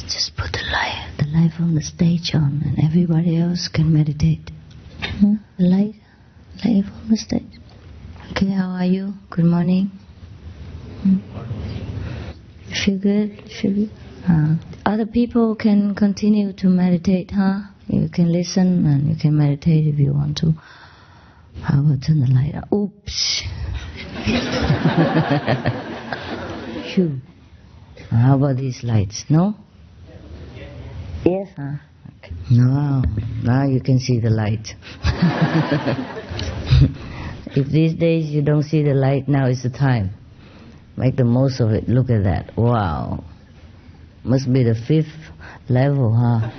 just put the light from the stage on, and everybody else can meditate. The light from the stage. Okay, how are you? Good morning. Feel good? Other people can continue to meditate, huh? You can listen and you can meditate if you want to. How about turn the light on? Oops. Phew. How about these lights? No? Yes, huh? Okay. No. Now you can see the light. If these days you don't see the light, now is the time. Make the most of it. Look at that. Wow. Must be the 5th level, huh?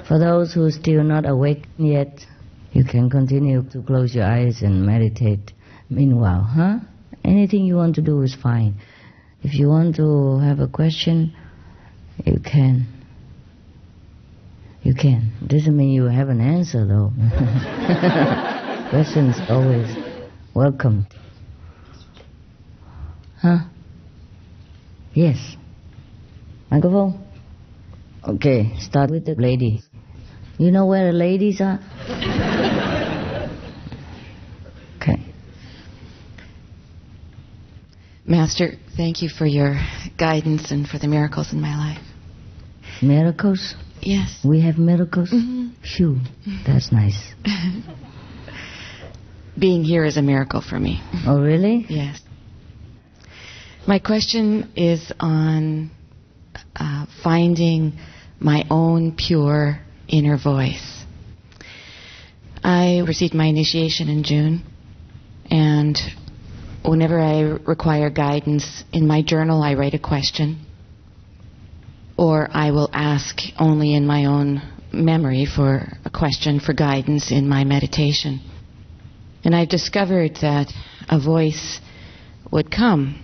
For those who are still not awake yet, you can continue to close your eyes and meditate. Meanwhile, huh? Anything you want to do is fine. If you want to have a question, you can. You can. Doesn't mean you have an answer, though. Questions always welcome. Huh? Yes. Microphone? Okay, start with the lady. You know where the ladies are? Okay. Master, thank you for your guidance and for the miracles in my life. Miracles? Yes. We have miracles? Phew, that's nice. Being here is a miracle for me. Oh, really? Yes. My question is on finding my own pure inner voice. I received my initiation in June, and whenever I require guidance in my journal, I write a question, or I will ask only in my own memory for a question for guidance in my meditation. And I've discovered that a voice would come.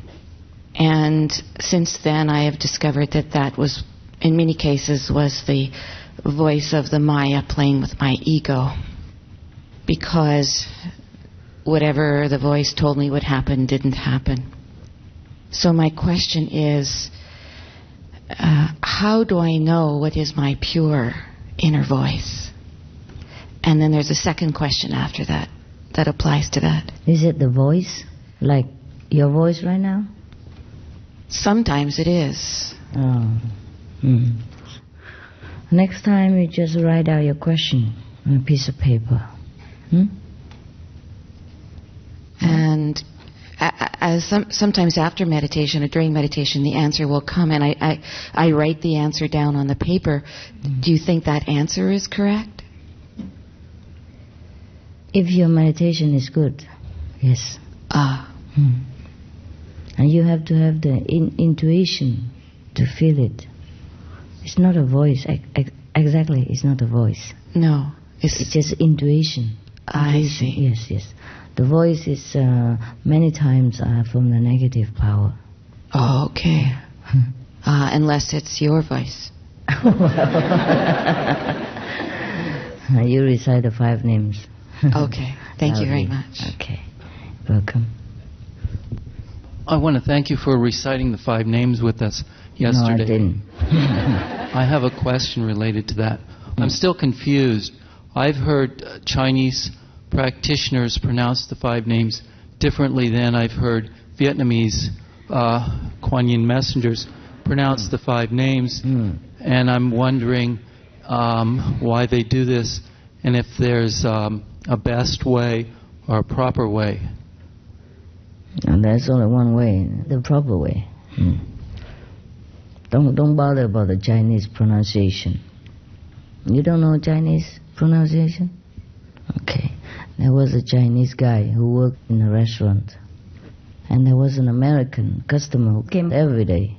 And since then I have discovered that that was, in many cases, was the voice of the Maya playing with my ego. Because whatever the voice told me would happen didn't happen. So my question is, how do I know what is my pure inner voice? And then there's a second question after that that applies to that. Is it the voice? Like your voice right now? Sometimes it is. Oh. Next time you just write out your question on a piece of paper. And sometimes after meditation or during meditation, the answer will come, and I write the answer down on the paper. Do you think that answer is correct? If your meditation is good, yes. And you have to have the intuition to feel it. It's not a voice. Exactly, it's not a voice. No. It's just intuition. I see. Yes. The voice is many times from the negative power. Oh, okay. Unless it's your voice. You recite the 5 names. Okay. Thank you very much. Okay. Welcome. I want to thank you for reciting the 5 names with us yesterday. No, I didn't. I have a question related to that. I'm still confused. I've heard Chinese practitioners pronounce the 5 names differently than I've heard Vietnamese Kuan Yin messengers pronounce the 5 names. And I'm wondering why they do this, and if there's a best way or a proper way. And there's only one way, the proper way. Don't bother about the Chinese pronunciation. You don't know Chinese pronunciation? Okay. There was a Chinese guy who worked in a restaurant. And there was an American customer who came every day.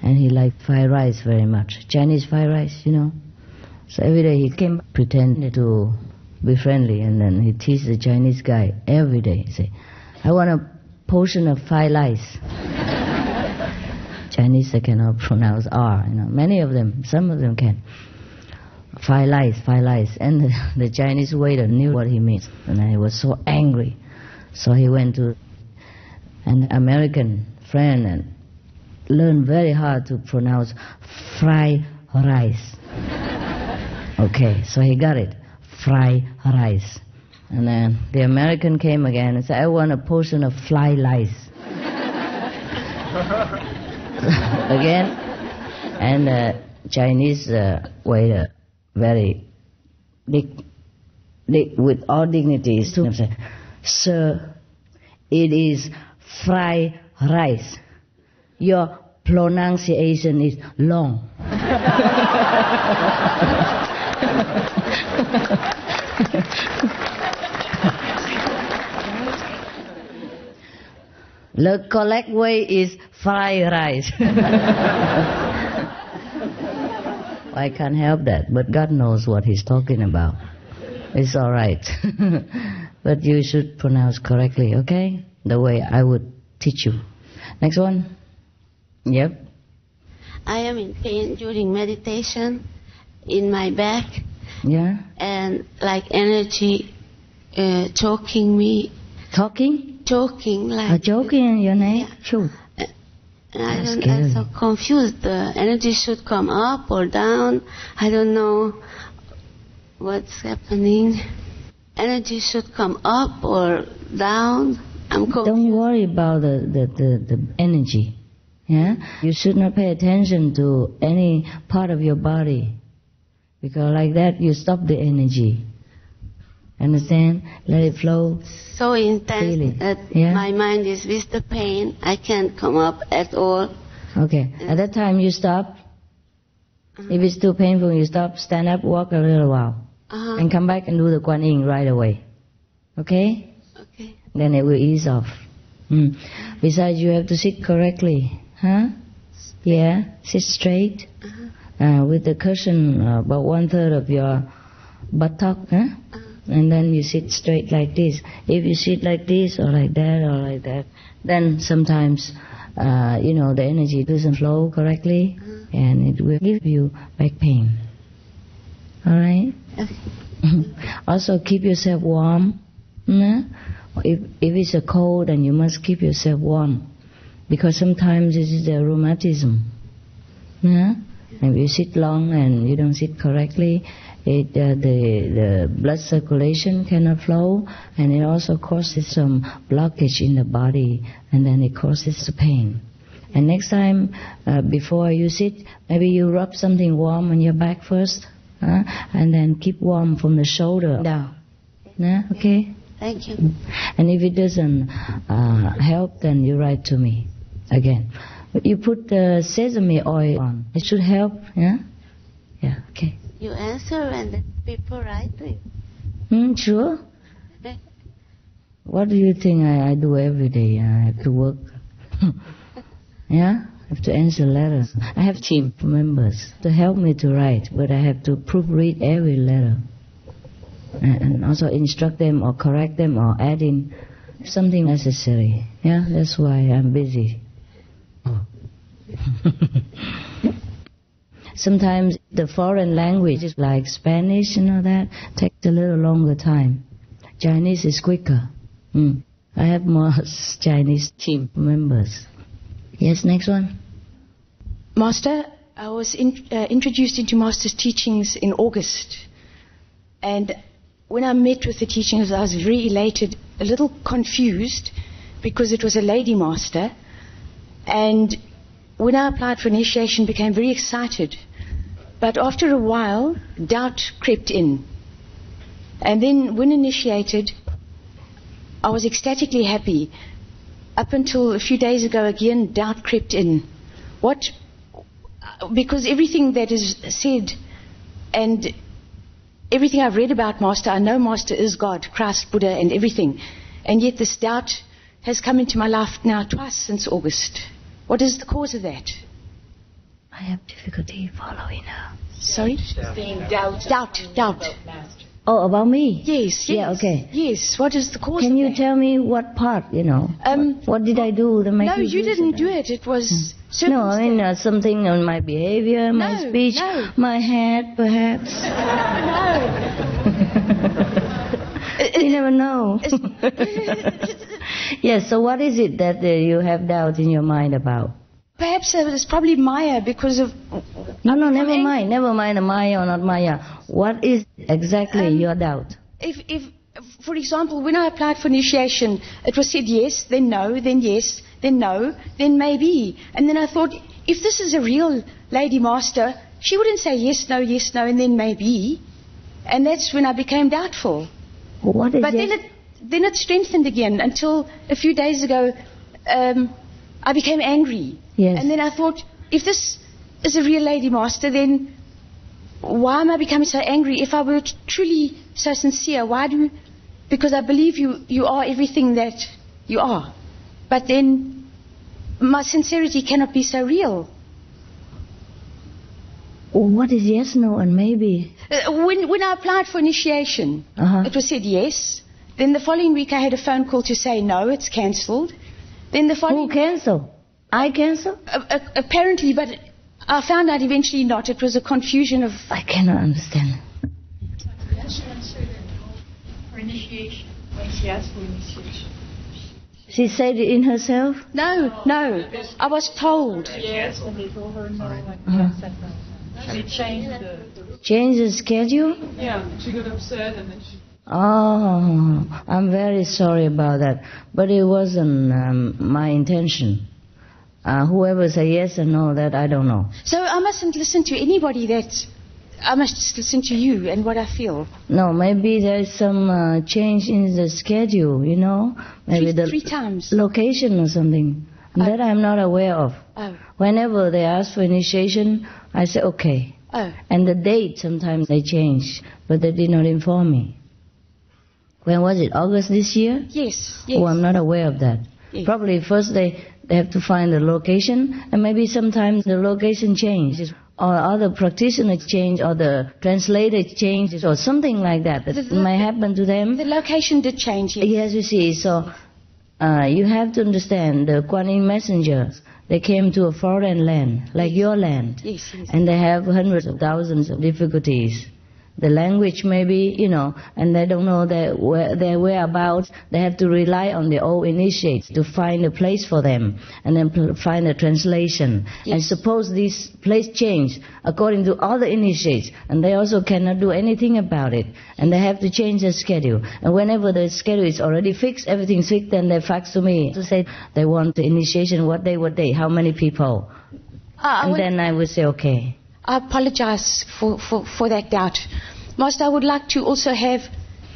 And he liked fried rice very much. Chinese fried rice, you know. So every day he came, pretended to be friendly, and then he teased the Chinese guy every day. He said, I want a portion of fried rice. Chinese, they cannot pronounce R, you know. Many of them, some of them can. Fried rice. And the Chinese waiter knew what he meant. And he was so angry. So he went to an American friend and learned very hard to pronounce fried rice. Okay, so he got it. Fried rice. And then the American came again and said, I want a portion of fly lice. Again. And the Chinese waiter, very with all dignity, said, Sir, it is fried rice. Your pronunciation is long. The correct way is fried rice. I can't help that, but God knows what He's talking about. It's all right. But you should pronounce correctly, okay? The way I would teach you. Next one. Yep. I am in pain during meditation in my back. Yeah. And like energy choking me. Talking? Choking like. Choking in your neck? Yeah. Sure. I'm so confused. The energy should come up or down. I don't know what's happening. Energy should come up or down. I'm confused. Don't worry about the energy. Yeah? You should not pay attention to any part of your body. Because like that you stop the energy. Understand? Let it flow. So intense that my mind is with the pain. I can't come up at all. Okay. At that time you stop. If it's too painful, you stop, stand up, walk a little while. And come back and do the Kuan Yin right away. Okay? Okay. Then it will ease off. Besides, you have to sit correctly. Huh? Yeah? Sit straight. With the cushion about 1/3 of your buttock. Huh? And then you sit straight like this. If you sit like this or like that, then sometimes, the energy doesn't flow correctly, and it will give you back pain. All right? Also, keep yourself warm. If it's a cold, then you must keep yourself warm, because sometimes this is the rheumatism. If you sit long and you don't sit correctly, the blood circulation cannot flow, and it also causes some blockage in the body, and then it causes the pain. And next time, before you sit, maybe you rub something warm on your back first, and then keep warm from the shoulder down. Okay? Thank you. And if it doesn't help, then you write to me again. But you put sesame oil on. It should help, yeah? Yeah, okay. You answer and the people write to you. Sure. What do you think I do every day? I have to work. Yeah? I have to answer letters. I have team members to help me to write, but I have to proofread every letter. And also instruct them or correct them or add in something necessary. Yeah? That's why I'm busy. Sometimes the foreign languages like Spanish and all that takes a little longer time. Chinese is quicker. I have more Chinese team members. Yes, next one. Master, I was introduced into Master's teachings in August. And when I met with the teachings, I was very elated, a little confused, because it was a lady Master. And when I applied for initiation, became very excited. But after a while, doubt crept in. And then when initiated, I was ecstatically happy. Up until a few days ago, again, doubt crept in. Because everything that is said and everything I've read about Master, I know Master is God, Christ, Buddha, and everything. And yet this doubt has come into my life now twice since August. What is the cause of that? I have difficulty following her. Sorry? Doubt. Oh, about me? Yes. Yeah, okay. Yes, what is the cause of that? Can you tell me what part, what did I do to make you do it? No, you didn't do it. It was No, I mean something on my behavior, my speech, my head, perhaps. No. You never know. Yes, so what is it that you have doubt in your mind about? Perhaps it was probably Maya because of... No, never mind the Maya or not Maya. What is exactly your doubt? If, for example, when I applied for initiation, it was said yes, then no, then yes, then no, then maybe. And then I thought, if this is a real Lady Master, she wouldn't say yes, no, and then maybe. And that's when I became doubtful. What is but yes? then it strengthened again until a few days ago I became angry. Yes. And then I thought, if this is a real Lady Master, then why am I becoming so angry? If I were truly so sincere, because I believe you are everything that you are. But then my sincerity cannot be so real. What is yes, no, and maybe? When I applied for initiation, it was said yes. Then the following week I had a phone call to say no, it's cancelled. Then the following... Who cancelled? I cancelled? Apparently, but I found out eventually not. It was a confusion of... I cannot understand. She answered for initiation, when she asked for initiation. She said it in herself? No. I was told. Yes, when they told her no, and yes and no. She changed the... Changed the schedule? Yeah, she got upset and then she... Oh, I'm very sorry about that. But it wasn't my intention. Whoever say yes or no, that I don't know. So I mustn't listen to anybody I must just listen to you and what I feel. No, maybe there's some change in the schedule, you know? Maybe three times. Location or something. That I'm not aware of. Oh. Whenever they ask for initiation, I say okay. Oh. And the date, sometimes they change, but they did not inform me. When was it? August this year? Yes. Oh, I'm not aware of that. Yes. Probably first they have to find the location, and maybe sometimes the location changes, or other practitioners change, or the translator changes, or something like that. That might happen to them. The location did change, yes. Yes, you see. So you have to understand, the Kuan Yin messengers, they came to a foreign land, like your land. Yes. And they have hundreds of thousands of difficulties. The language maybe, you know, and they don't know their whereabouts. They have to rely on the old initiates to find a place for them, and then find a translation. Yes. And suppose this place change according to other initiates, and they also cannot do anything about it, and they have to change their schedule. And whenever the schedule is already fixed, everything's fixed, then they fax to me to say they want the initiation, what day, how many people. Then I would say okay. I apologize for that doubt. Master, I would like to also have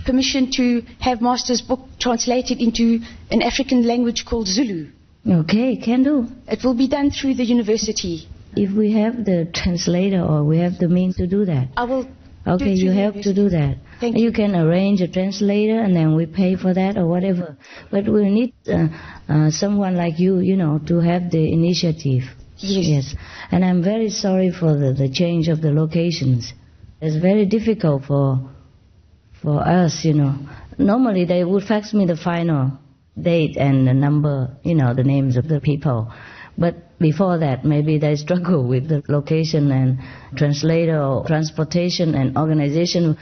permission to have Master's book translated into an African language called Zulu. Okay, can do. It will be done through the university. If we have the translator or we have the means to do that. I will. Okay, you have to do that. Thank you. You can arrange a translator and then we pay for that or whatever. But we need someone like you, you know, to have the initiative. Yes. And I'm very sorry for the change of the locations. It's very difficult for us, you know. Normally they would fax me the final date and the number, you know, the names of the people. But before that, maybe they struggle with the location and translator or transportation and organization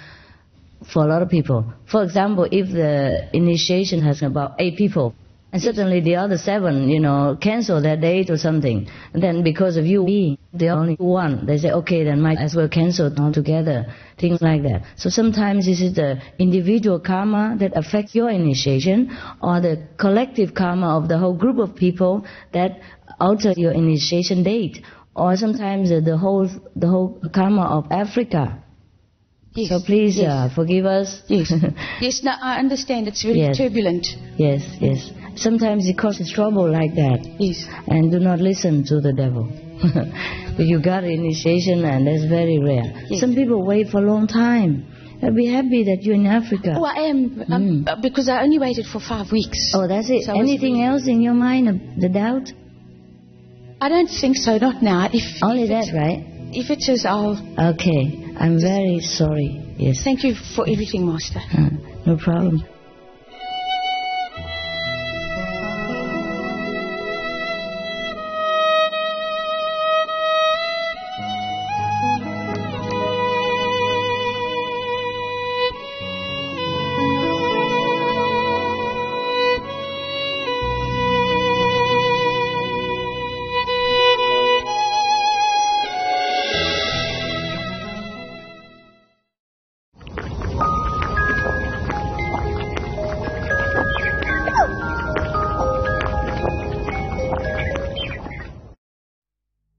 for a lot of people. For example, if the initiation has about 8 people, and suddenly the other 7, you know, cancel their date or something. And then because of you being the only one, they say, okay, then might as well cancel altogether. Things like that. So sometimes this is the individual karma that affects your initiation, or the collective karma of the whole group of people that alter your initiation date. Or sometimes the whole karma of Africa. Yes. So please forgive us. Yes. Yes, no, I understand. It's very turbulent. Yes. Sometimes it causes trouble like that. Yes. And do not listen to the devil. But you got initiation, and that's very rare. Yes. Some people wait for a long time. I'll be happy that you're in Africa. Oh, I am. Because I only waited for 5 weeks. Oh, that's it. So anything else in your mind, the doubt? I don't think so, not now. Only that, right? If it is, I'll... Okay. I'm very sorry. Yes. Thank you for everything, Master. No problem.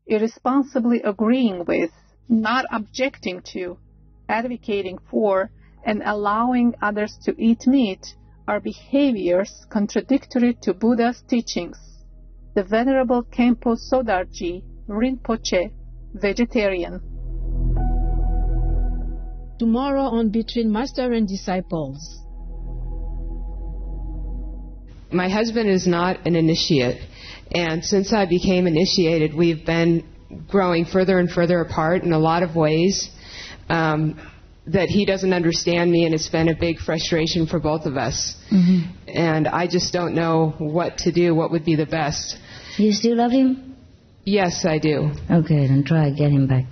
irresponsibly agreeing with, not objecting to, advocating for, and allowing others to eat meat are behaviors contradictory to Buddha's teachings. The Venerable Khenpo Sodarji Rinpoche, vegetarian. Tomorrow on Between Master and Disciples. My husband is not an initiate, and since I became initiated, we've been growing further and further apart in a lot of ways that he doesn't understand me, and it's been a big frustration for both of us. Mm-hmm. And I just don't know what to do, what would be the best. You still love him? Yes, I do. Okay, then try to get him back.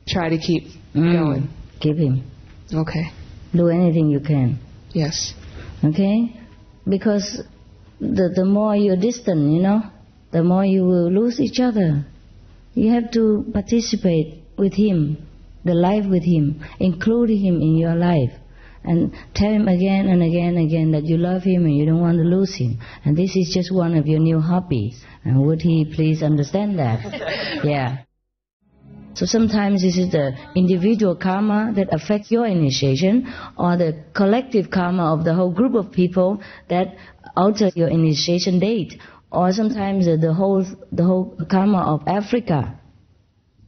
Try to keep going. Keep him. Okay. Do anything you can. Yes. Okay? Because the more you're distant, you know, the more you will lose each other. You have to participate with him, the life with him, include him in your life, and tell him again and again and again that you love him and you don't want to lose him. And this is just one of your new hobbies. And would he please understand that? Yeah. So sometimes this is the individual karma that affects your initiation, or the collective karma of the whole group of people that alter your initiation date, or sometimes the whole karma of Africa.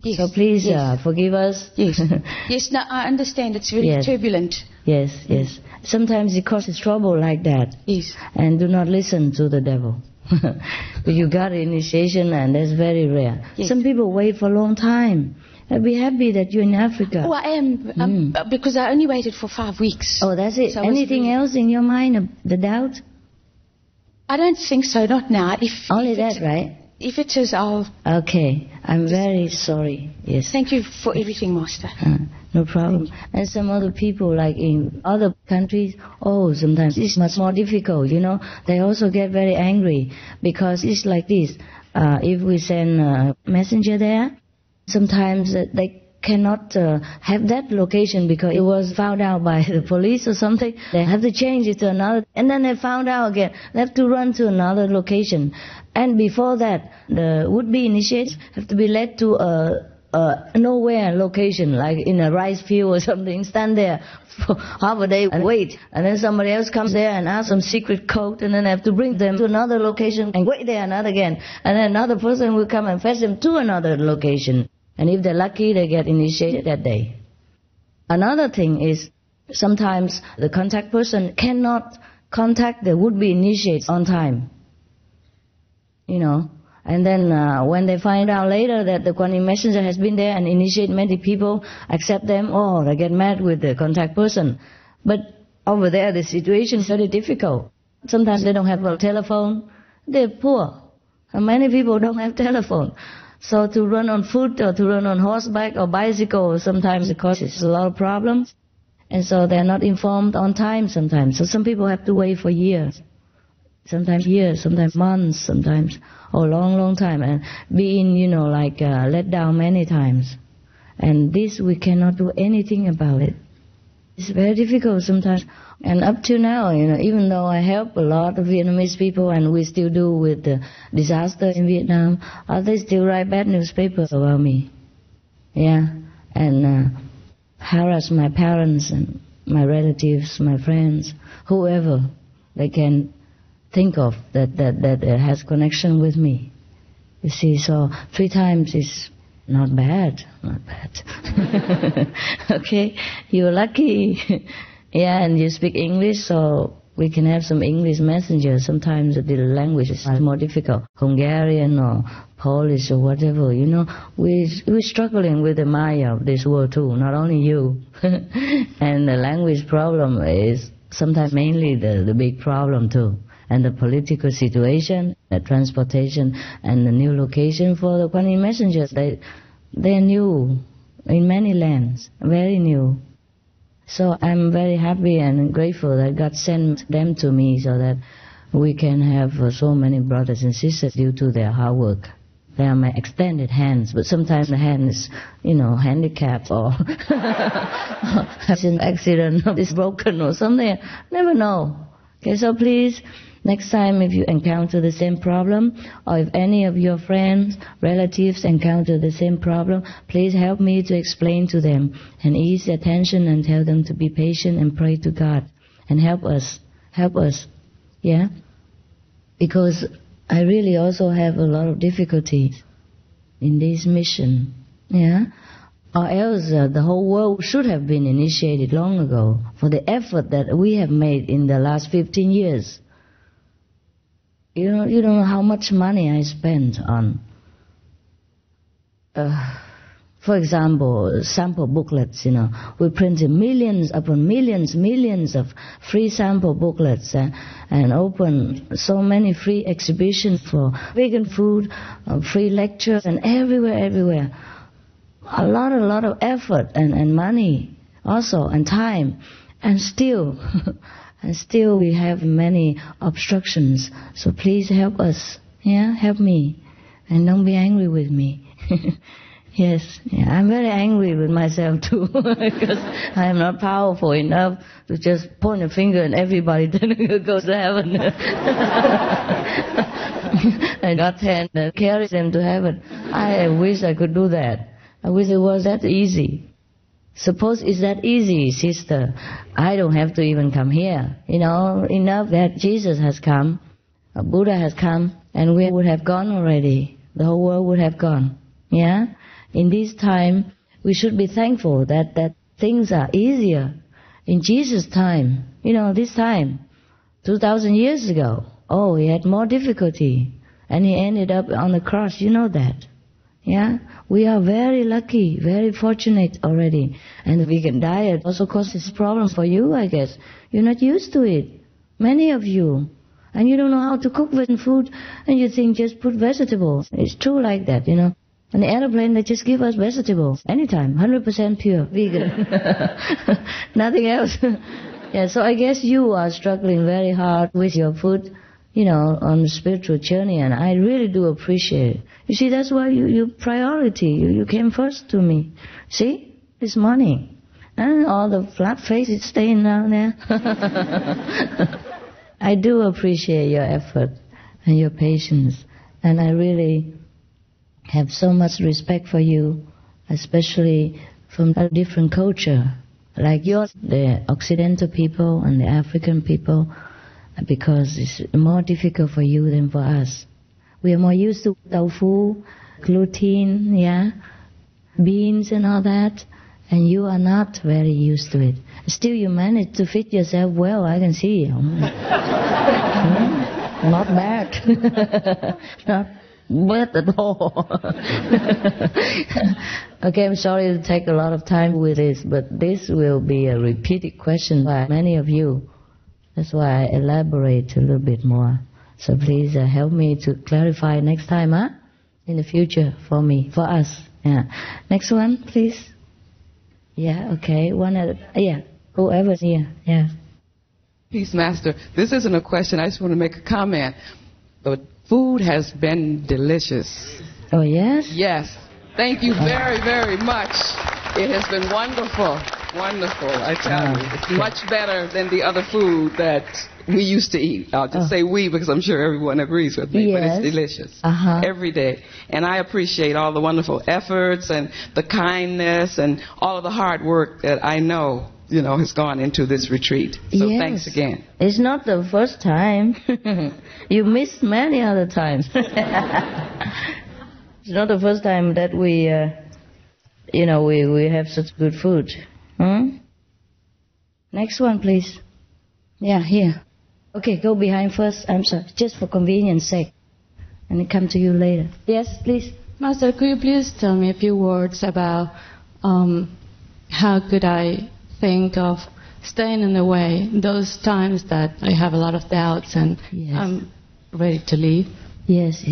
Yes. So please forgive us. Yes. Yes, no, I understand. It's very turbulent. Yes, yes. Sometimes it causes trouble like that. Yes. And do not listen to the devil. But you got initiation, and that's very rare. Yes. Some people wait for a long time. I'd be happy that you're in Africa. Oh, I am, because I only waited for 5 weeks. Oh, that's it. So anything else in your mind, the doubt? I don't think so, not now. Only that, right? If it is, I'll... Okay, I'm very sorry. Yes. Thank you for everything, Master. No problem. And some other people, like in other countries, sometimes it's much more difficult, you know. They also get very angry, because it's like this. If we send a messenger there, sometimes they cannot have that location because it was found out by the police or something. They have to change it to another, and then they found out again. They have to run to another location. And before that, the would-be initiates have to be led to a nowhere location, like in a rice field or something, stand there for half a day and wait. And then somebody else comes there and asks some secret code, and then they have to bring them to another location and wait there another again. And then another person will come and fetch them to another location. And if they're lucky, they get initiated that day. Another thing is, sometimes the contact person cannot contact the would-be initiates on time. You know, and then when they find out later that the Kuan Yin messenger has been there and initiate many people, accept them, they get mad with the contact person. But over there, the situation is very difficult. Sometimes they don't have a telephone. They're poor. And many people don't have telephone. So to run on foot or to run on horseback or bicycle, sometimes it causes a lot of problems. And so they're not informed on time sometimes. So some people have to wait for years. Sometimes years, sometimes months, sometimes long time, and being, let down many times. And this, we cannot do anything about it. It's very difficult sometimes. And up to now, even though I help a lot of Vietnamese people, and we still do with the disaster in Vietnam, others still write bad newspapers about me. Yeah, and harass my parents and my relatives, my friends, whoever they can think of that has connection with me. You see, so 3 times is not bad. Okay, you're lucky. Yeah, and you speak English, so we can have some English messengers. Sometimes the language is more difficult. Hungarian or Polish or whatever, we're struggling with the Maya of this world too, not only you. And the language problem is sometimes mainly the big problem too. And the political situation, the transportation, and the new location for the Kuan Yin messengers, they're new in many lands, very new. So I'm very happy and grateful that God sent them to me so that we can have so many brothers and sisters due to their hard work. They are my extended hands, but sometimes the hand is, handicapped or has an accident or is broken or something. Never know. Okay, so please, Next time if you encounter the same problem, or if any of your friends, relatives encounter the same problem, please help me to explain to them and ease their tension and tell them to be patient and pray to God and help us, yeah? Because I really also have a lot of difficulties in this mission, yeah? Or else the whole world should have been initiated long ago for the effort that we have made in the last 15 years. You don't know how much money I spent on, for example, sample booklets, We printed millions upon millions of free sample booklets and opened so many free exhibitions for vegan food, free lectures, and everywhere. A lot of effort and money also, and time. And still... And still we have many obstructions. So please help us. Yeah, help me. And don't be angry with me. Yes, yeah, I'm very angry with myself too. Because I am not powerful enough to just point a finger and everybody goes to heaven. And God's hand carries them to heaven. I wish I could do that. I wish it was that easy. Suppose it's that easy, sister. I don't have to even come here. Enough that Jesus has come, Buddha has come, and we would have gone already. The whole world would have gone. Yeah? In this time, we should be thankful that things are easier. In Jesus' time, this time, 2,000 years ago, he had more difficulty. And he ended up on the cross, that. Yeah, we are very lucky, very fortunate already. And the vegan diet also causes problems for you, I guess. You're not used to it, many of you. And you don't know how to cook vegan food, and you think just put vegetables. It's true like that, On the airplane, they just give us vegetables, anytime, 100% pure, vegan. Nothing else. Yeah, so I guess you are struggling very hard with your food, on the spiritual journey, and I really do appreciate it. You see, that's why you priority. You came first to me. See? This morning. And all the flat faces staying down there. I do appreciate your effort and your patience. And I really have so much respect for you, especially from a different culture. Like yours, the Occidental people and the African people, because it's more difficult for you than for us. We are more used to tofu, gluten, yeah, beans and all that, and you are not very used to it. Still you manage to fit yourself well, I can see. Not bad. Not bad at all. Okay, I'm sorry to take a lot of time with this, but this will be a repeated question by many of you. That's why I elaborate a little bit more. So please help me to clarify next time, in the future for me, for us. Yeah. Next one, please. Yeah, okay. One at whoever's here. Yeah. Peace, Master. This isn't a question. I just want to make a comment. The food has been delicious. Oh, yes? Yes. Thank you very, very much. It has been wonderful. Wonderful, I tell you. It's much better than the other food that we used to eat. I'll just say we, because I'm sure everyone agrees with me, but it's delicious every day. And I appreciate all the wonderful efforts and the kindness and all of the hard work that I know, has gone into this retreat. So thanks again. It's not the first time. You missed many other times. It's not the first time that we, we have such good food. Next one, please. Yeah, here. Okay, go behind first. I'm sorry, just for convenience sake. And then come to you later. Yes, please. Master, could you please tell me a few words about how could I think of staying in the way those times that I have a lot of doubts and I'm ready to leave? Yes.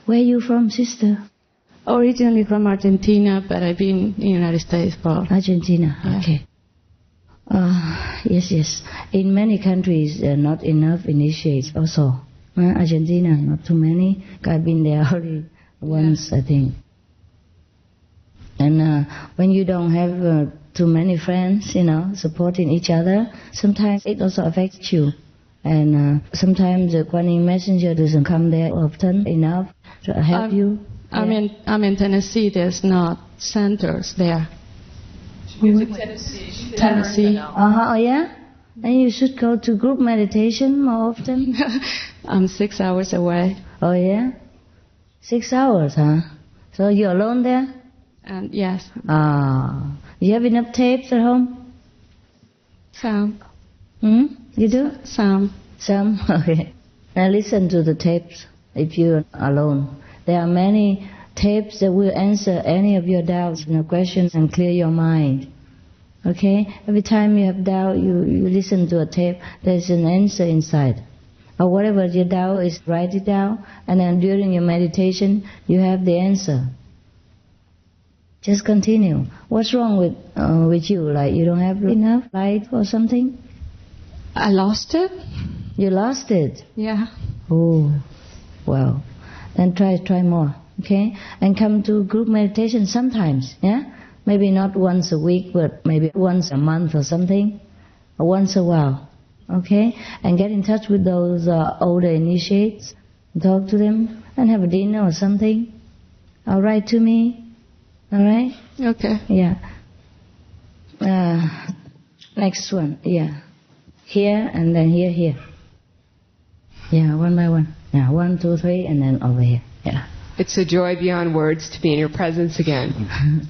Where are you from, sister? Originally from Argentina, but I've been in the United States for... Argentina, okay. Yes. In many countries, not enough initiates also. Argentina, not too many. I've been there already once, I think. And when you don't have too many friends, supporting each other, sometimes it also affects you. And sometimes the Kuan Yin messenger doesn't come there often enough to help you. I'm in Tennessee. There's not centers there. Tennessee. Oh yeah? And you should go to group meditation more often. I'm 6 hours away. Oh yeah? 6 hours, huh? So you're alone there? Yes. You have enough tapes at home? Some. You do? Some. Some? Okay. Now listen to the tapes if you're alone. There are many tapes that will answer any of your doubts and questions and clear your mind. Okay? Every time you have doubt, you listen to a tape, there's an answer inside. Or whatever your doubt is, write it down, and then during your meditation, you have the answer. Just continue. What's wrong with you? Like you don't have enough light or something? I lost it. You lost it? Yeah. Oh, well. Then try more, okay? And come to group meditation sometimes, yeah? Maybe not once a week, but maybe once a month or something, or once a while, okay? And get in touch with those older initiates, talk to them, and have a dinner or something. All right to me? All right? Okay. Yeah. Next one, yeah. Here, and then here. Yeah, one by one. Yeah, 1, 2, 3, and then over here. Yeah. It's a joy beyond words to be in your presence again.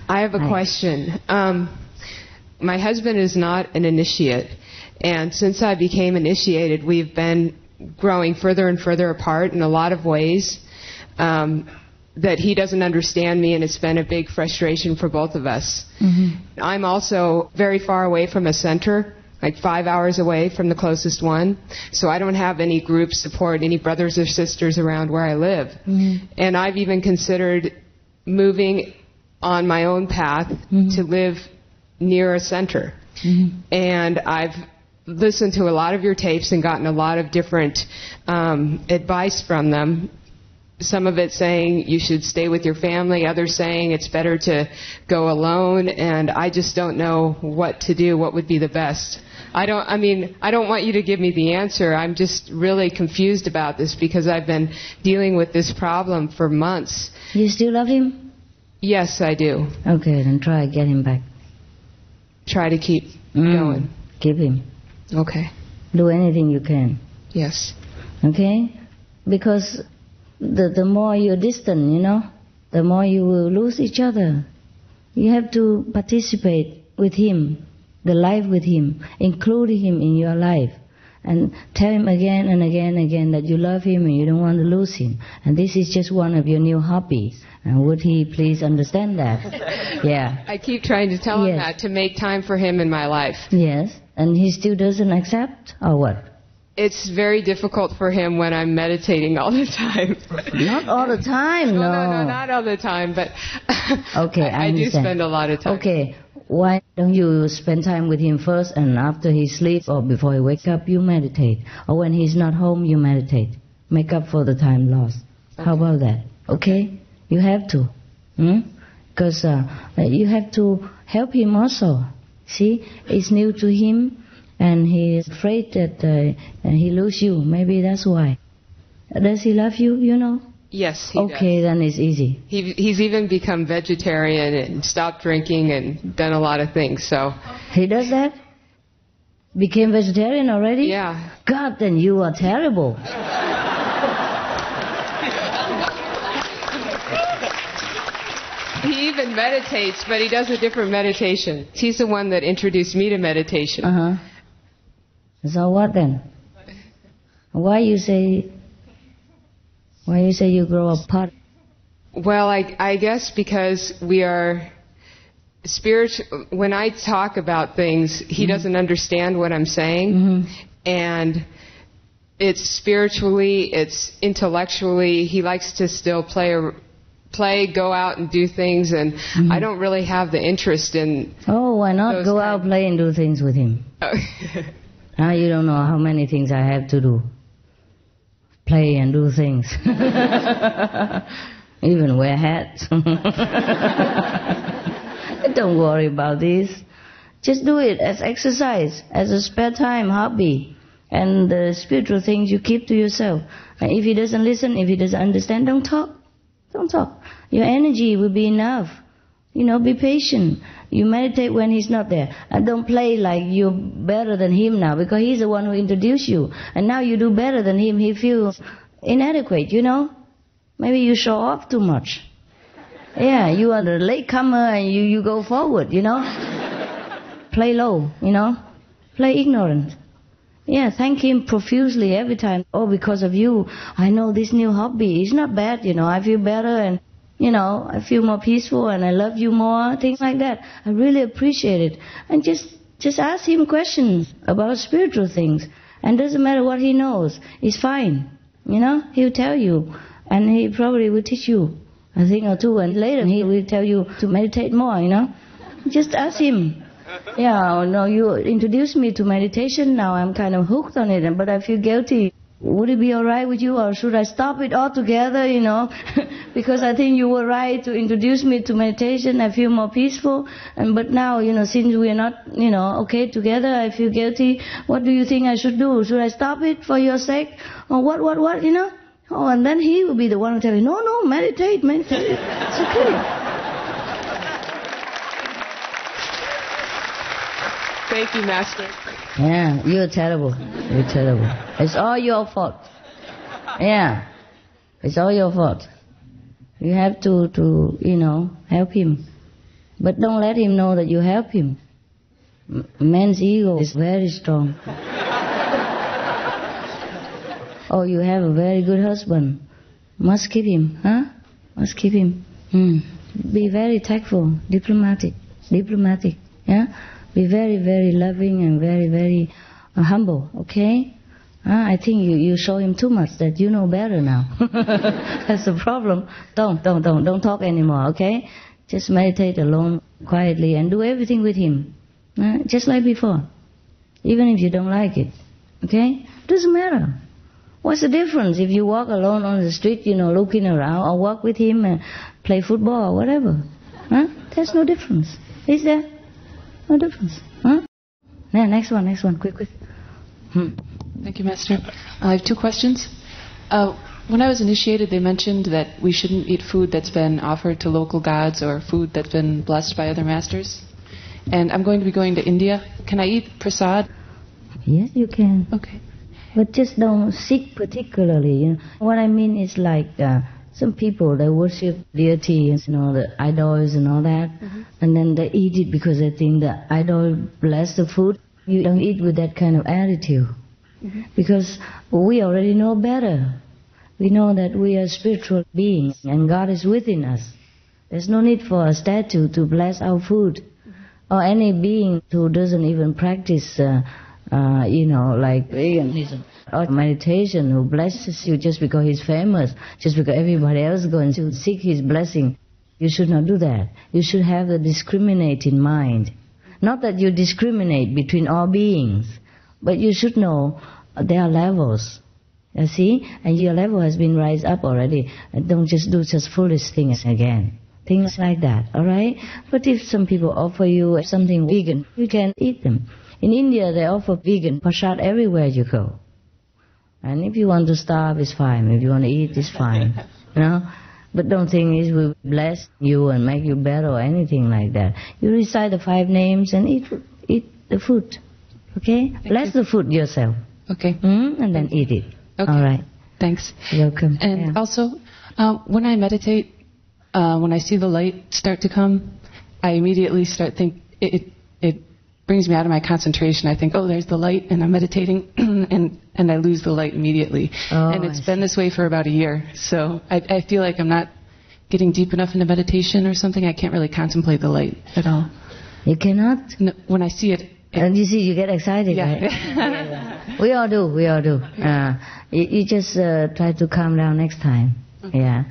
I have a question. My husband is not an initiate, and since I became initiated, we've been growing further and further apart in a lot of ways that he doesn't understand me, and it's been a big frustration for both of us. Mm-hmm. I'm also very far away from a center, like 5 hours away from the closest one. So I don't have any group support, any brothers or sisters around where I live. Mm-hmm. And I've even considered moving on my own path to live near a center. Mm-hmm. And I've listened to a lot of your tapes and gotten a lot of different advice from them. Some of it saying you should stay with your family, others saying it's better to go alone, and I just don't know what to do, what would be the best. I don't want you to give me the answer. I'm just really confused about this because I've been dealing with this problem for months. You still love him? Yes, I do. Okay, then try get him back. Try to keep going. Keep him. Okay. Do anything you can. Yes. Okay? Because the more you're distant, the more you will lose each other. You have to participate with him, the life with him, include him in your life, and tell him again and again and again that you love him and you don't want to lose him. And this is just one of your new hobbies. And would he please understand that? Yeah. I keep trying to tell him that, to make time for him in my life. Yes. And he still doesn't accept, or what? It's very difficult for him when I'm meditating all the time. Not all the time, no. No, not all the time, but okay, I do spend a lot of time. Okay, why don't you spend time with him first, and after he sleeps or before he wakes up, you meditate. Or when he's not home, you meditate. Make up for the time lost. Okay. How about that? Okay? You have to. Because you have to help him also. See, it's new to him. And he is afraid that he lose you. Maybe that's why. Does he love you, Yes, he does. Okay, then it's easy. He's even become vegetarian and stopped drinking and done a lot of things, so... He does that? Became vegetarian already? Yeah. God, then you are terrible. He even meditates, but he does a different meditation. He's the one that introduced me to meditation. Uh-huh. So what then? Why you say you grow apart? Well, I guess because we are spiritual. When I talk about things, he doesn't understand what I'm saying, and it's spiritually, it's intellectually. He likes to still play, go out and do things, and I don't really have the interest in. Oh, why not go out, play, and do things with him? Now you don't know how many things I have to do. Play and do things. Even wear hats. Don't worry about this. Just do it as exercise, as a spare time hobby. And the spiritual things you keep to yourself. And if he doesn't listen, if he doesn't understand, don't talk. Don't talk. Your energy will be enough. Be patient. You meditate when he's not there. And don't play like you're better than him now, because he's the one who introduced you. And now you do better than him. He feels inadequate, Maybe you show off too much. Yeah, you are the latecomer and you go forward, Play low, Play ignorant. Yeah, thank him profusely every time. Oh, because of you, I know this new hobby. It's not bad, I feel better and, I feel more peaceful and I love you more, things like that. I really appreciate it. And just ask him questions about spiritual things. And doesn't matter what he knows. It's fine. He'll tell you. And he probably will teach you a thing or two. And later he will tell you to meditate more, Just ask him. Yeah, no, you introduced me to meditation. Now I'm kind of hooked on it, but I feel guilty. Would it be all right with you, or should I stop it altogether, Because I think you were right to introduce me to meditation. I feel more peaceful. But now, since we are not, okay together, I feel guilty. What do you think I should do? Should I stop it for your sake? Or what, Oh, and then he will be the one who tell you, no, meditate. It's okay. Thank you, Master. Yeah, you're terrible. You're terrible. It's all your fault. Yeah, it's all your fault. You have to help him. But don't let him know that you help him. Man's ego is very strong. Oh, you have a very good husband. Must keep him, huh? Must keep him. Be very tactful, diplomatic, yeah? Be very, very loving and very, very humble, okay? I think you show him too much that you know better now. That's the problem. Don't talk anymore, okay? Just meditate alone, quietly, and do everything with him. Just like before. Even if you don't like it, okay? Doesn't matter. What's the difference if you walk alone on the street, looking around, or walk with him and play football or whatever? There's no difference. Is there? No difference. Yeah, next one, quick. Thank you, Master. I have two questions. When I was initiated, they mentioned that we shouldn't eat food that's been offered to local gods or food that's been blessed by other masters. And I'm going to be going to India. Can I eat prasad? Yes, you can. Okay. But just don't seek particularly. What I mean is like some people, they worship deities, the idols and all that. And then they eat it because they think the idol bless the food. You don't eat with that kind of attitude. Because we already know better. We know that we are spiritual beings and God is within us. There's no need for a statue to bless our food. Or any being who doesn't even practice like veganism or meditation, who blesses you just because he's famous, just because everybody else is going to seek his blessing. You should not do that. You should have a discriminating mind. Not that you discriminate between all beings, but you should know there are levels. You see? And your level has been raised up already. And don't just do such foolish things again. Things like that, all right? But if some people offer you something vegan, you can eat them. In India, they offer vegan prasad everywhere you go. And if you want to starve, it's fine. If you want to eat, it's fine. But don't think it will bless you and make you better or anything like that. You recite the 5 names and eat the food. Okay? Bless the food yourself. Okay. And then eat it. Okay. All right. Thanks. You're welcome. And also, when I meditate, when I see the light start to come, I immediately start think it brings me out of my concentration. I think, oh, there's the light, and I'm meditating, and I lose the light immediately. Oh, and it's been this way for about a year. So I feel like I'm not getting deep enough into meditation or something. I can't really contemplate the light at all. You cannot? No, when I see it. And you see, you get excited, yeah. Right? Yeah. We all do. You just try to calm down next time. Okay. Yeah.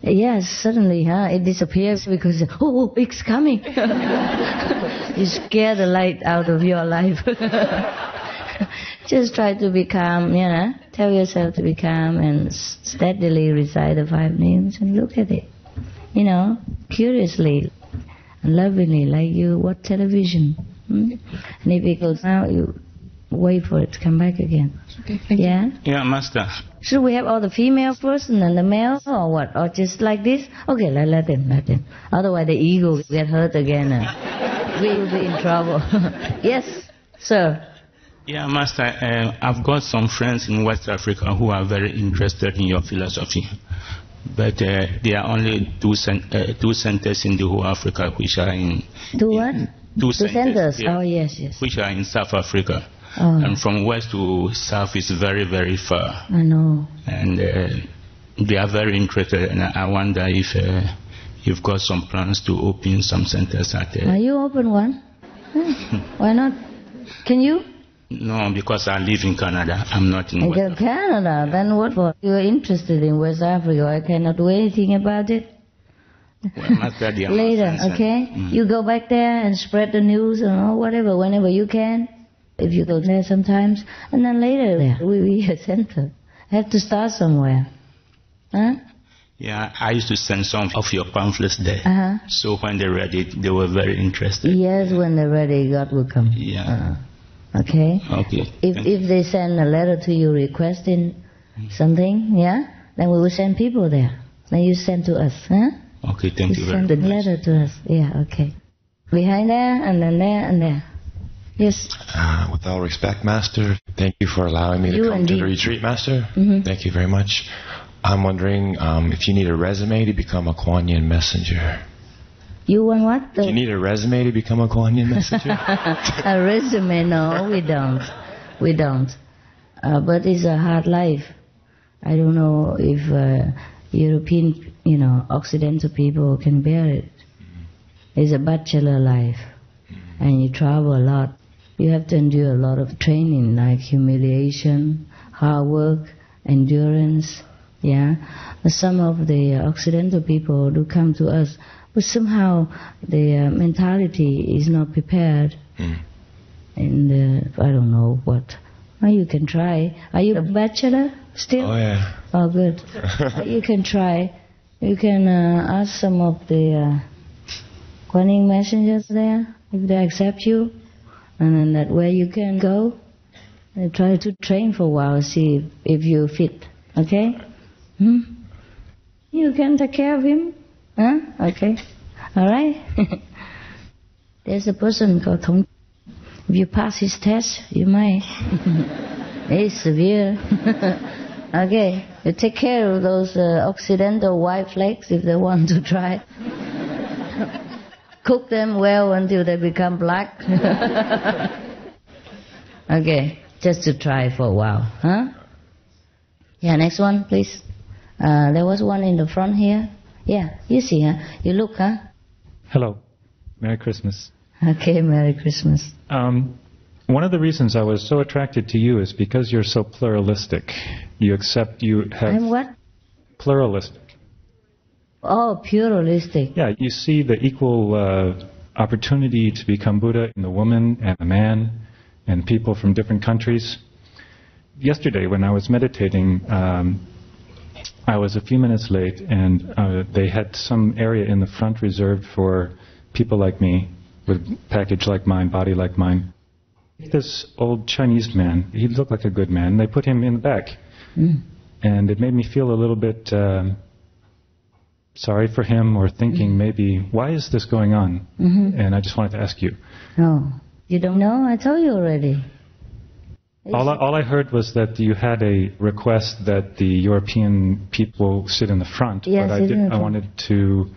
Yes, suddenly, it disappears because, it's coming. You scare the light out of your life. Just try to be calm, Tell yourself to be calm and steadily recite the 5 names and look at it. Curiously and lovingly, like you watch television. And if it goes out, you wait for it to come back again. Okay, thank you. Yeah? Yeah, Master. Should we have all the female first and then the male, or what? Or just like this? Okay, let them. Otherwise the ego will get hurt again. We will be in trouble. Yes, sir. Yeah, Master, I've got some friends in West Africa who are very interested in your philosophy. But there are only two centers in the whole Africa which are in... Two what? Two centers. Yeah, oh, yes. Which are in South Africa. Oh. And from west to south is very, very far. I know. And they are very interested, and I wonder if you've got some plans to open some centers out there. Are you open one? Why not? Can you? No, because I live in Canada. I'm not in West Africa. Canada? Then what for? You are interested in West Africa. I cannot do anything about it. Well, later, okay? You go back there and spread the news and whatever, whenever you can. If you go there sometimes. And then later, there will be a center. Have to start somewhere. Huh? Yeah, I used to send some of your pamphlets there. So when they read it, they were very interested. Yes, when they're ready, God will come. Yeah. Okay? Okay. If they send a letter to you requesting something, yeah, then we will send people there. Then you send to us, huh? Okay, thank you very much. Send a letter to us. Yeah, okay. Behind there, and then there, and there. Yes. With all respect, Master, thank you for allowing me to come to the retreat, Master. Thank you very much. I'm wondering if you need a resume to become a Kuan Yin messenger. You want what? Do you need a resume to become a Kuan Yin messenger? A resume? No, we don't. We don't. But it's a hard life. I don't know if European, Occidental people can bear it. It's a bachelor life. And you travel a lot. You have to endure a lot of training, like humiliation, hard work, endurance. Yeah. Some of the Occidental people do come to us, but somehow their mentality is not prepared. And I don't know what. Well, you can try. Are you a bachelor still? Oh, yeah. Oh, good. You can try. You can ask some of the Kuan Yin messengers there, if they accept you. And then that way you can go and try to train for a while, see if you fit. Okay? You can take care of him. Huh? Okay. All right? There's a person called Thong. If you pass his test, you might. It's severe. Okay. You take care of those Occidental white flakes if they want to try. Cook them well until they become black. Okay. Just to try for a while. Huh? Yeah, next one, please. There was one in the front here. Yeah, you see, huh? You look, huh? Hello. Merry Christmas. Okay, Merry Christmas. One of the reasons I was so attracted to you is because you're so pluralistic. You have... I'm what? Pluralistic. Oh, pluralistic. Yeah, you see the equal opportunity to become Buddha in the woman and the man and people from different countries. Yesterday, when I was meditating, I was a few minutes late, and they had some area in the front reserved for people like me, with package like mine, body like mine. This old Chinese man, he looked like a good man, they put him in the back. And it made me feel a little bit sorry for him, or thinking maybe, why is this going on? And I just wanted to ask you. Oh, you don't know? I told you already. All I heard was that you had a request that the European people sit in the front, yes, but I wanted to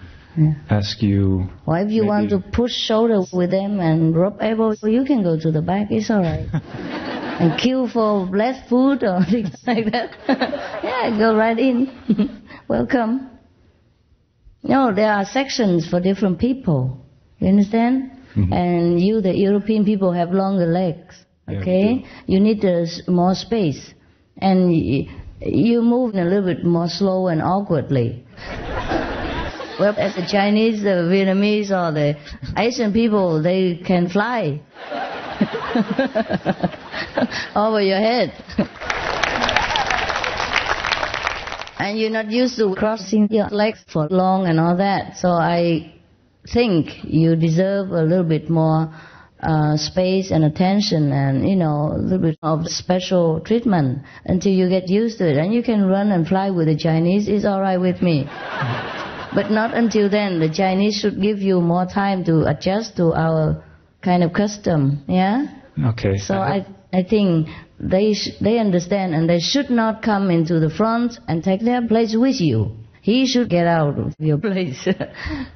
ask you... Well, if you want to push shoulder with them and rub elbows, you can go to the back, it's all right. And queue for blessed food or things like that. Yeah, go right in. Welcome. No, there are sections for different people. You understand? And you, the European people, have longer legs. Okay? You need more space. And you move a little bit more slow and awkwardly. Well, as the Chinese, the Vietnamese, or the Asian people, they can fly over your head. And you're not used to crossing your legs for long and all that. So I think you deserve a little bit more space and attention and, you know, a little bit of special treatment until you get used to it. And you can run and fly with the Chinese, it's all right with me. But not until then. The Chinese should give you more time to adjust to our kind of custom, yeah? Okay. So I think they understand, and they should not come into the front and take their place with you. He should get out of your place.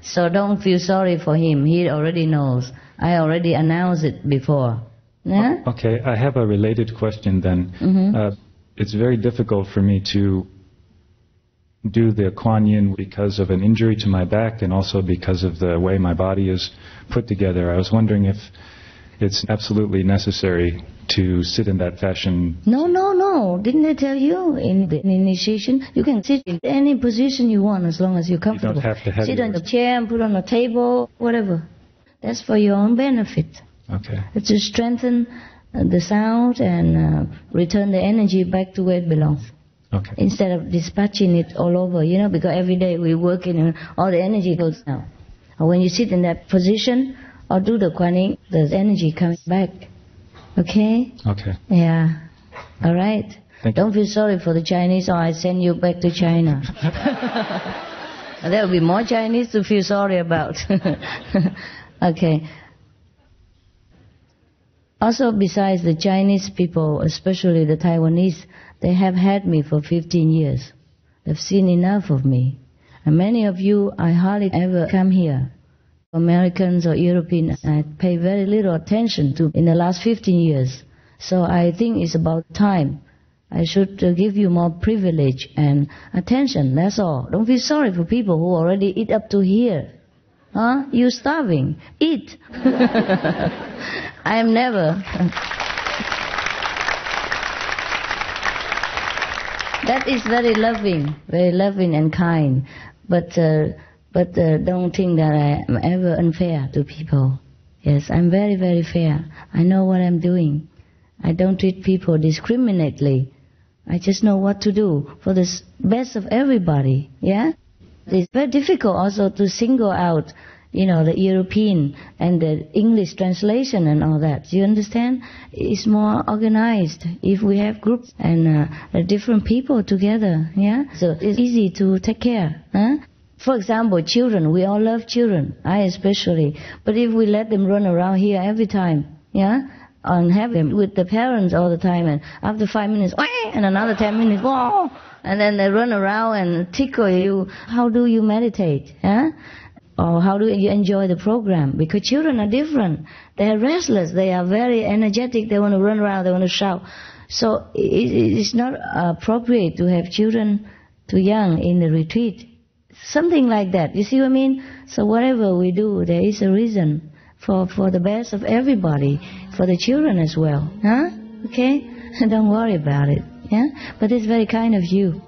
So don't feel sorry for him. He already knows. I already announced it before. Yeah? Okay, I have a related question then. It's very difficult for me to do the Kuan-Yin because of an injury to my back and also because of the way my body is put together. I was wondering if it's absolutely necessary to sit in that fashion. No. Didn't I tell you in the initiation? You can sit in any position you want as long as you're comfortable. You don't have to have sit on the chair and put on a table, whatever. That's for your own benefit. Okay. It's to strengthen the sound and return the energy back to where it belongs. Okay. Instead of dispatching it all over, you know, because every day we're working and all the energy goes down. Or when you sit in that position or do the Kuan-Yin, there's energy coming back. Okay? Okay. Yeah. All right. Don't feel sorry for the Chinese or I send you back to China. There will be more Chinese to feel sorry about. Okay. Also, besides the Chinese people, especially the Taiwanese, they have had me for 15 years. They've seen enough of me. And many of you, I hardly ever come here. Americans or Europeans, I pay very little attention to in the last 15 years. So I think it's about time. I should give you more privilege and attention, that's all. Don't feel sorry for people who already eat up to here. Huh? You're starving. Eat. I am never. That is very loving and kind. But don't think that I am ever unfair to people. Yes, I'm very, very fair. I know what I'm doing. I don't treat people discriminately. I just know what to do for the best of everybody. Yeah? It's very difficult also to single out, you know, the European and the English translation and all that. You understand? It's more organized if we have groups and different people together. Yeah? So it's easy to take care. Huh? For example, children. We all love children. I especially. But if we let them run around here every time, yeah, and have them with the parents all the time, and after 5 minutes, and another 10 minutes, whoa, and then they run around and tickle you, how do you meditate? Huh? Or how do you enjoy the program? Because children are different. They are restless. They are very energetic. They want to run around. They want to shout. So it's not appropriate to have children too young in the retreat. Something like that. You see what I mean? So whatever we do, there is a reason for the best of everybody, for the children as well. Huh? Okay? Don't worry about it. Yeah? But it's very kind of you.